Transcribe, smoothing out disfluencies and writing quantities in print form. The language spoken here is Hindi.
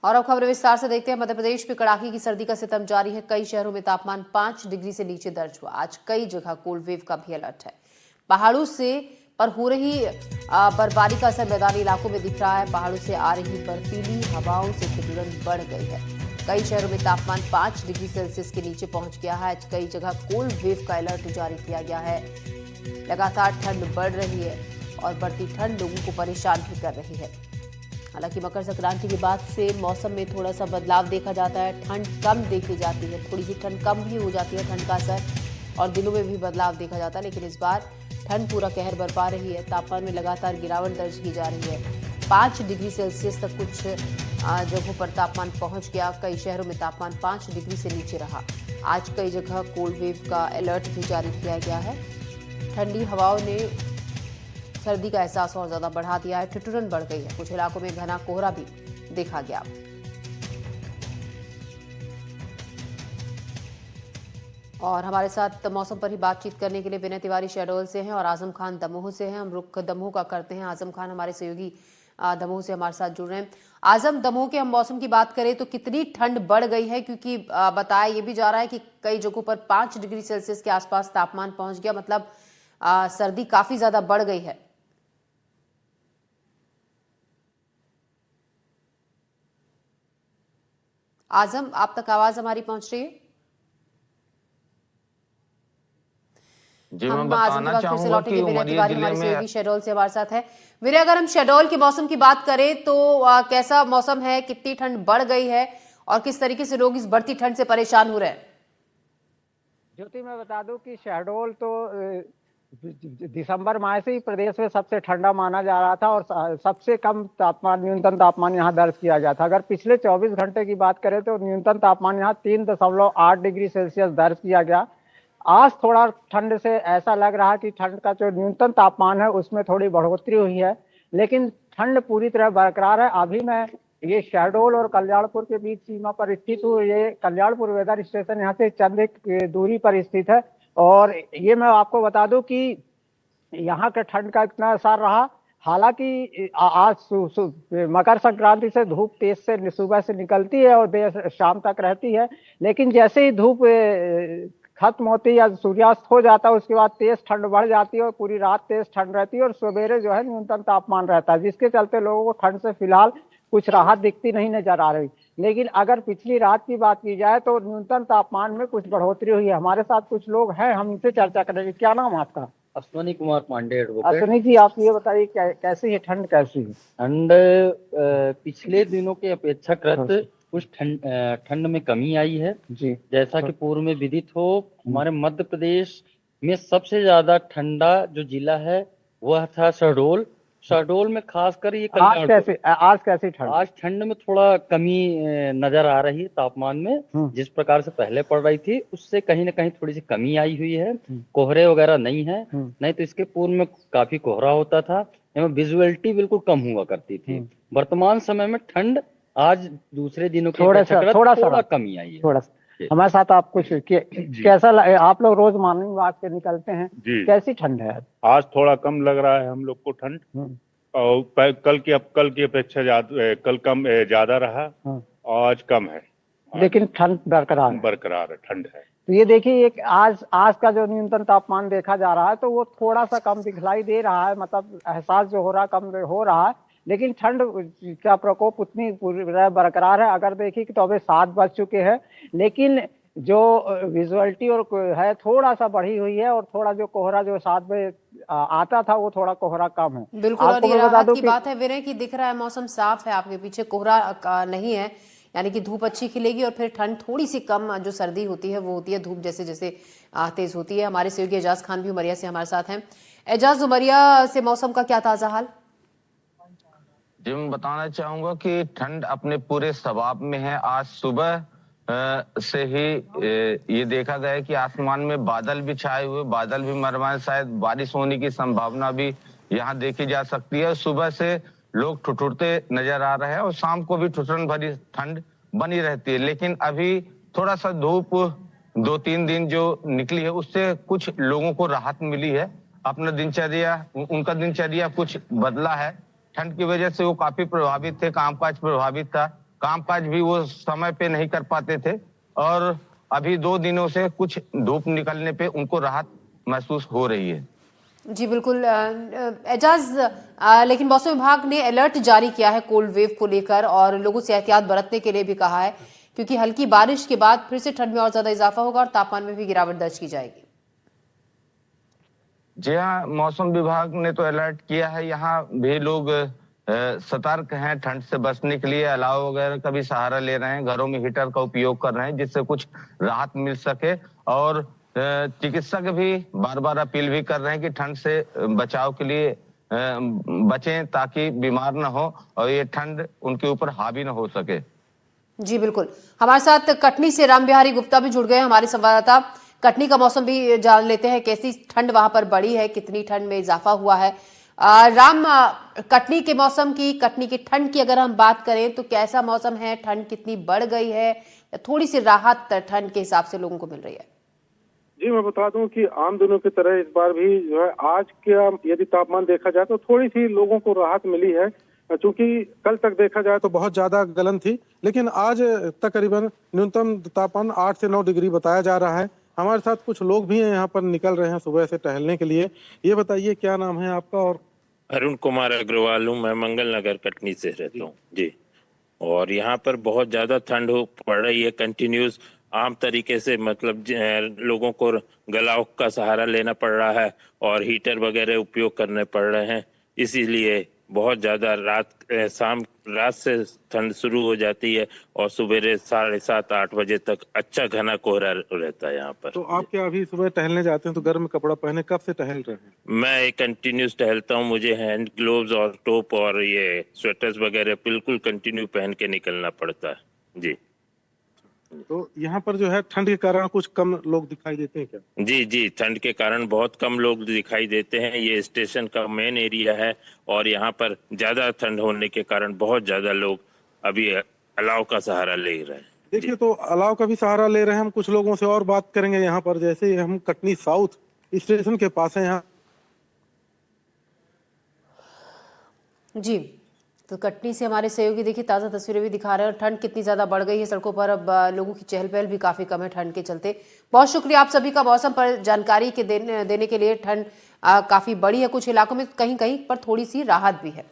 और अब खबर विस्तार से देखते हैं। मध्य प्रदेश में कड़ाके की सर्दी का सितम जारी है। कई शहरों में तापमान 5 डिग्री से नीचे दर्ज हुआ। आज कई जगह कोल्ड वेव का भी अलर्ट है। पहाड़ों से पर हो रही बर्फबारी का असर मैदानी इलाकों में दिख रहा है। पहाड़ों से आ रही बर्फीली हवाओं से ठिठुरन बढ़ गई है। कई शहरों में तापमान 5 डिग्री सेल्सियस के नीचे पहुंच गया है। आज कई जगह कोल्ड वेव का अलर्ट जारी किया गया है। लगातार ठंड बढ़ रही है और बढ़ती ठंड लोगों को परेशान भी कर रही है। हालांकि मकर संक्रांति के बाद से मौसम में थोड़ा सा बदलाव देखा जाता है। ठंड कम देखी जाती है, थोड़ी सी ठंड कम भी हो जाती है, ठंड का असर, और दिनों में भी बदलाव देखा जाता है। लेकिन इस बार ठंड पूरा कहर बरपा रही है। तापमान में लगातार गिरावट दर्ज की जा रही है। 5 डिग्री सेल्सियस तक कुछ जगहों पर तापमान पहुंच गया। कई शहरों में तापमान 5 डिग्री से नीचे रहा। आज कई जगह कोल्ड वेव का अलर्ट भी जारी किया गया है। ठंडी हवाओं ने सर्दी का एहसास और ज्यादा बढ़ा दिया है। ठिठुरन बढ़ गई है। कुछ इलाकों में घना कोहरा भी देखा गया। और हमारे साथ मौसम पर ही बातचीत करने के लिए विनय तिवारी शहडोल से हैं और आजम खान दमोह से हैं। हम रुख दमोह का करते हैं। आजम खान हमारे सहयोगी दमोह से हमारे साथ जुड़ रहे हैं। आजम, दमोह के हम मौसम की बात करें तो कितनी ठंड बढ़ गई है? क्योंकि बताया ये भी जा रहा है कि कई जगहों पर 5 डिग्री सेल्सियस के आसपास तापमान पहुंच गया। मतलब सर्दी काफी ज्यादा बढ़ गई है। आजम, आप तक आवाज हमारी पहुंच रही है? जी, मैं हम आजम की बताना बात फिर से चाहूंगा लौटेंगे। कि विनय उमरिया तिवारी जिले हमारे में सहयोगी शहडोल से हमारे साथ है। विनय, अगर हम शहडोल के मौसम की बात करें तो कैसा मौसम है? कितनी ठंड बढ़ गई है और किस तरीके से लोग इस बढ़ती ठंड से परेशान हो रहे हैं? ज्योति, मैं बता दूं कि शहडोल तो दिसंबर माह से ही प्रदेश में सबसे ठंडा माना जा रहा था और सबसे कम तापमान, न्यूनतम तापमान यहाँ दर्ज किया गया था। अगर पिछले 24 घंटे की बात करें तो न्यूनतम तापमान यहाँ 3.8 डिग्री सेल्सियस दर्ज किया गया। आज थोड़ा ठंड से ऐसा लग रहा है कि ठंड का जो न्यूनतम तापमान है उसमें थोड़ी बढ़ोतरी हुई है, लेकिन ठंड पूरी तरह बरकरार है। अभी मैं ये शहडोल और कल्याणपुर के बीच सीमा पर स्थित हूँ। ये कल्याणपुर वेदर स्टेशन यहाँ से चंद एक दूरी पर स्थित है। और ये मैं आपको बता दूं कि यहाँ के ठंड का इतना असर रहा। हालांकि आज मकर संक्रांति से धूप तेज से सुबह से निकलती है और देर शाम तक रहती है, लेकिन जैसे ही धूप खत्म होती है या सूर्यास्त हो जाता है उसके बाद तेज ठंड बढ़ जाती है और पूरी रात तेज ठंड रहती है और सवेरे जो है न्यूनतम तापमान रहता है, जिसके चलते लोगों को ठंड से फिलहाल कुछ राहत दिखती नहीं नजर आ रही। लेकिन अगर पिछली रात की बात की जाए तो न्यूनतम तापमान में कुछ बढ़ोतरी हुई है। हमारे साथ कुछ लोग हैं, हम इनसे चर्चा करेंगे। क्या नाम है आपका? अश्वनी कुमार पांडे, एडवोकेट। अश्वनी जी, आप ये बताइए कैसी है ठंड? कैसी है ठंड? पिछले दिनों के अपेक्षाकृत कुछ ठंड में कमी आई है जी। जैसा कि पूर्व में विदित हो, हमारे मध्य प्रदेश में सबसे ज्यादा ठंडा जो जिला है वह था शहडोल। शहडोल में खासकर ये आज कैसी ठंड? आज ठंड में थोड़ा कमी नजर आ रही है तापमान में। जिस प्रकार से पहले पड़ रही थी उससे कहीं ना कहीं थोड़ी सी कमी आई हुई है। कोहरे वगैरह नहीं है, नहीं तो इसके पूर्व में काफी कोहरा होता था एवं विजुअलिटी बिल्कुल कम हुआ करती थी। वर्तमान समय में ठंड आज दूसरे दिनों के थोड़ा कमी आई है। थोड़ा हमारे साथ आप कुछ कैसा आप लोग रोज मॉर्निंग वॉक पे निकलते हैं, कैसी ठंड है? आज थोड़ा कम लग रहा है हम लोग को ठंड, और कल की अपेक्षा कल कम ज्यादा रहा, आज कम है, लेकिन ठंड बरकरार है, ठंड है। तो ये देखिए, एक आज का जो न्यूनतम तापमान देखा जा रहा है तो वो थोड़ा सा कम दिखलाई दे रहा है, मतलब एहसास जो हो रहा है कम हो रहा है, लेकिन ठंड का प्रकोप उतनी बरकरार है। अगर देखिए तो अभी 7 बज चुके हैं, लेकिन जो विजुअलिटी और है थोड़ा सा बढ़ी हुई है और थोड़ा जो कोहरा जो 7 बजे आता था वो थोड़ा कोहरा कम है। बिल्कुल, और ये राहत की बात है विनय की, दिख रहा है मौसम साफ है, आपके पीछे कोहरा नहीं है, यानी कि धूप अच्छी खिलेगी और फिर ठंड थोड़ी सी कम जो सर्दी होती है वो होती है, धूप जैसे जैसे तेज होती है। हमारे सहयोगी एजाज खान भी उमरिया से हमारे साथ हैं। एजाज, उमरिया से मौसम का क्या ताजा हाल? जी, मैं बताना चाहूंगा कि ठंड अपने पूरे स्वभाव में है। आज सुबह से ही ये देखा गया है कि आसमान में बादल भी छाए हुए, बादल भी मरमाए, शायद बारिश होने की संभावना भी यहाँ देखी जा सकती है। सुबह से लोग ठुठुरते नजर आ रहे हैं और शाम को भी ठुठुरन भरी ठंड बनी रहती है, लेकिन अभी थोड़ा सा धूप 2-3 दिन जो निकली है उससे कुछ लोगों को राहत मिली है। अपना उनका दिनचर्या कुछ बदला है। ठंड की वजह से वो काफी प्रभावित थे, कामकाज प्रभावित था, कामकाज भी वो समय पे नहीं कर पाते थे, और अभी 2 दिनों से कुछ धूप निकलने पे उनको राहत महसूस हो रही है। जी बिल्कुल एजाज, लेकिन मौसम विभाग ने अलर्ट जारी किया है कोल्ड वेव को लेकर और लोगों से एहतियात बरतने के लिए भी कहा है, क्योंकि हल्की बारिश के बाद फिर से ठंड में और ज्यादा इजाफा होगा और तापमान में भी गिरावट दर्ज की जाएगी। जी हाँ, मौसम विभाग ने तो अलर्ट किया है। यहाँ भी लोग सतर्क हैं, ठंड से बचने के लिए अलाव वगैरह का भी सहारा ले रहे हैं, घरों में हीटर का उपयोग कर रहे हैं जिससे कुछ राहत मिल सके, और चिकित्सक भी बार बार अपील भी कर रहे हैं कि ठंड से बचाव के लिए बचें ताकि बीमार न हो और ये ठंड उनके ऊपर हावी न हो सके। जी बिल्कुल, हमारे साथ कटनी से राम बिहारी गुप्ता भी जुड़ गए, हमारे संवाददाता। कटनी का मौसम भी जान लेते हैं, कैसी ठंड वहां पर बढ़ी है, कितनी ठंड में इजाफा हुआ है। राम, कटनी के मौसम की, कटनी की ठंड की अगर हम बात करें तो कैसा मौसम है, ठंड कितनी बढ़ गई है या थोड़ी सी राहत ठंड के हिसाब से लोगों को मिल रही है? जी, मैं बता दूं कि आम दिनों की तरह इस बार भी जो है आज का यदि तापमान देखा जाए तो थोड़ी सी लोगों को राहत मिली है, क्योंकि कल तक देखा जाए तो बहुत ज्यादा गलन थी, लेकिन आज तकरीबन न्यूनतम तापमान 8 से 9 डिग्री बताया जा रहा है। हमारे साथ कुछ लोग भी हैं, यहाँ पर निकल रहे हैं सुबह से टहलने के लिए। ये बताइए क्या नाम है आपका? और अरुण कुमार अग्रवाल हूँ, मैं मंगल नगर कटनी से रहता हूँ जी। और यहाँ पर बहुत ज्यादा ठंड पड़ रही है कंटिन्यूस, आम तरीके से, मतलब लोगों को गलाव का सहारा लेना पड़ रहा है और हीटर वगैरह उपयोग करने पड़ रहे हैं, इसीलिए बहुत ज्यादा रात से ठंड शुरू हो जाती है और सवेरे 7:30-8 बजे तक अच्छा घना कोहरा रहता है यहाँ पर। तो आप क्या अभी सुबह टहलने जाते हैं तो गर्म कपड़ा पहने, कब से टहल रहे हैं? मैं कंटिन्यूस टहलता हूँ, मुझे हैंड ग्लोव्स और टोप और ये स्वेटर्स वगैरह बिल्कुल कंटिन्यू पहन के निकलना पड़ता है जी। तो यहाँ पर जो है ठंड के कारण कुछ कम लोग दिखाई देते हैं क्या? जी जी, ठंड के कारण बहुत कम लोग दिखाई देते हैं। ये स्टेशन का मेन एरिया है और यहाँ पर ज्यादा ठंड होने के कारण बहुत ज्यादा लोग अभी अलाव का सहारा ले रहे हैं। देखिए, तो अलाव का भी सहारा ले रहे हैं। हम कुछ लोगों से और बात करेंगे यहाँ पर। जैसे हम कटनी साउथ स्टेशन के पास है यहाँ। जी, तो कटनी से हमारे सहयोगी देखिए ताज़ा तस्वीरें भी दिखा रहे हैं और ठंड कितनी ज़्यादा बढ़ गई है सड़कों पर। अब लोगों की चहल पहल भी काफ़ी कम है ठंड के चलते। बहुत शुक्रिया आप सभी का मौसम पर जानकारी के देने के लिए। ठंड काफ़ी बड़ी है, कुछ इलाकों में कहीं कहीं पर थोड़ी सी राहत भी है।